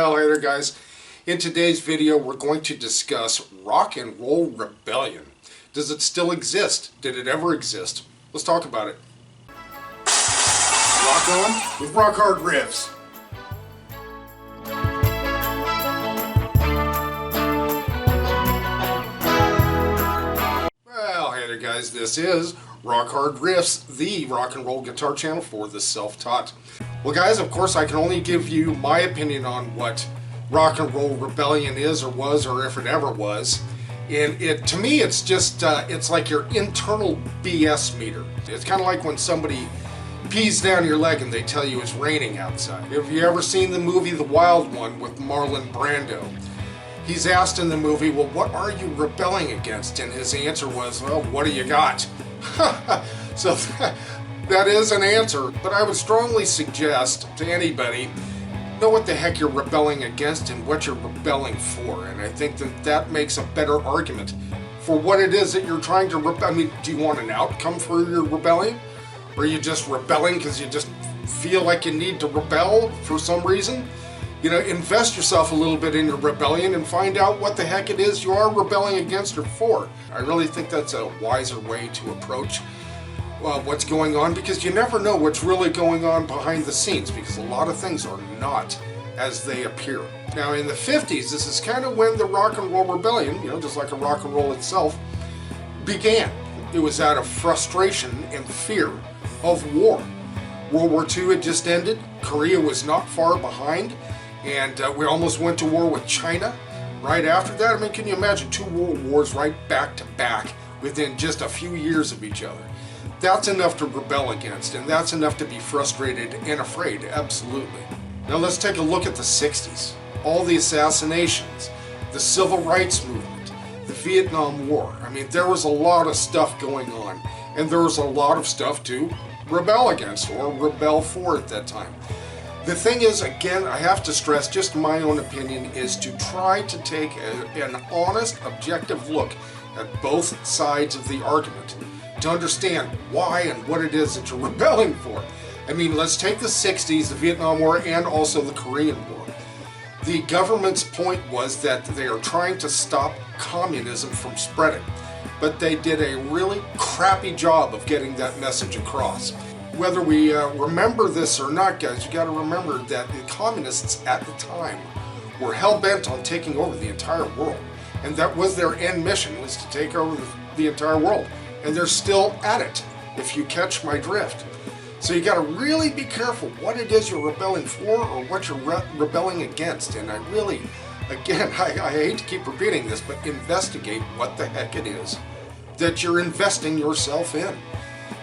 Well, hey there guys. In today's video we're going to discuss rock and roll rebellion. Does it still exist? Did it ever exist? Let's talk about it. Rock on with rock hard riffs. Well, hey there guys, this is Rock Hard Riffs, the rock and roll guitar channel for the self-taught. Well guys, of course I can only give you my opinion on what rock and roll rebellion is or was, or if it ever was. And to me it's just, it's like your internal BS meter. It's kind of like when somebody pees down your leg and they tell you it's raining outside. Have you ever seen the movie The Wild One with Marlon Brando? He's asked in the movie, well, what are you rebelling against? And his answer was, well, what do you got? So that is an answer, but I would strongly suggest to anybody, know what the heck you're rebelling against and what you're rebelling for. And I think that makes a better argument for what it is that you're trying to rebel. I mean, do you want an outcome for your rebellion? Or are you just rebelling because you just feel like you need to rebel for some reason? You know, invest yourself a little bit in your rebellion and find out what the heck it is you are rebelling against or for. I really think that's a wiser way to approach what's going on, because you never know what's really going on behind the scenes, because a lot of things are not as they appear. Now in the 50s, this is kind of when the rock and roll rebellion, you know, just like a rock and roll itself, began. It was out of frustration and fear of war. World War II had just ended, Korea was not far behind, and we almost went to war with China right after that. I mean, can you imagine 2 world wars right back to back within just a few years of each other? That's enough to rebel against, and that's enough to be frustrated and afraid, absolutely. Now let's take a look at the 60s. All the assassinations, the civil rights movement, the Vietnam War. I mean, there was a lot of stuff going on, and there was a lot of stuff to rebel against or rebel for at that time. The thing is, again, I have to stress, just my own opinion, is to try to take an honest, objective look at both sides of the argument to understand why and what it is that you're rebelling for. I mean, let's take the 60s, the Vietnam War, and also the Korean War. The government's point was that they are trying to stop communism from spreading, but they did a really crappy job of getting that message across. Whether we remember this or not, guys, you got to remember that the communists at the time were hell-bent on taking over the entire world. And that was their end mission, was to take over the entire world. And they're still at it, if you catch my drift. So you got to really be careful what it is you're rebelling for or what you're rebelling against. And I really, again, I hate to keep repeating this, but investigate what the heck it is that you're investing yourself in.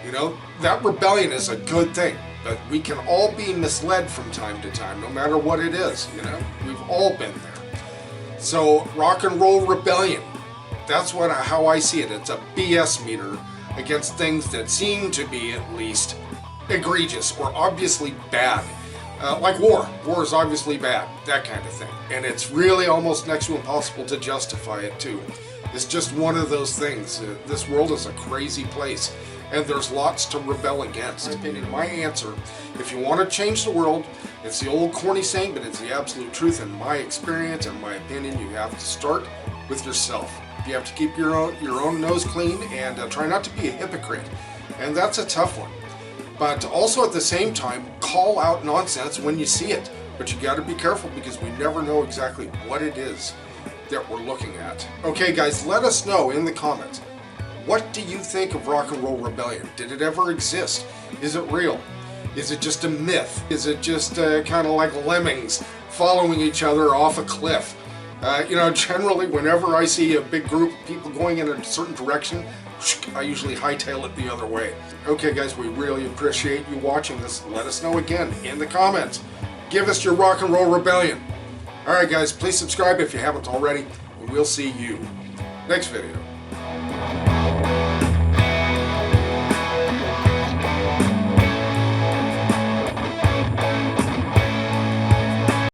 You know, that rebellion is a good thing, but we can all be misled from time to time, no matter what it is, you know? We've all been there. So, rock and roll rebellion, that's how I see it. It's a BS meter against things that seem to be, at least, egregious or obviously bad. Like war. War is obviously bad, that kind of thing. And it's really almost next to impossible to justify it, too. It's just one of those things. This world is a crazy place, and there's lots to rebel against. In my opinion, my answer, if you want to change the world, it's the old corny saying, but it's the absolute truth. In my experience and my opinion, you have to start with yourself. You have to keep your own nose clean and try not to be a hypocrite. And that's a tough one. But also at the same time, call out nonsense when you see it. But you got to be careful, because we never know exactly what it is that we're looking at. Okay guys, let us know in the comments. What do you think of rock and roll rebellion? Did it ever exist? Is it real? Is it just a myth? Is it just kind of like lemmings following each other off a cliff? You know, generally whenever I see a big group of people going in a certain direction, I usually hightail it the other way. Okay guys, we really appreciate you watching this. Let us know again in the comments. Give us your rock and roll rebellion. Alright guys, please subscribe if you haven't already, and we'll see you next video.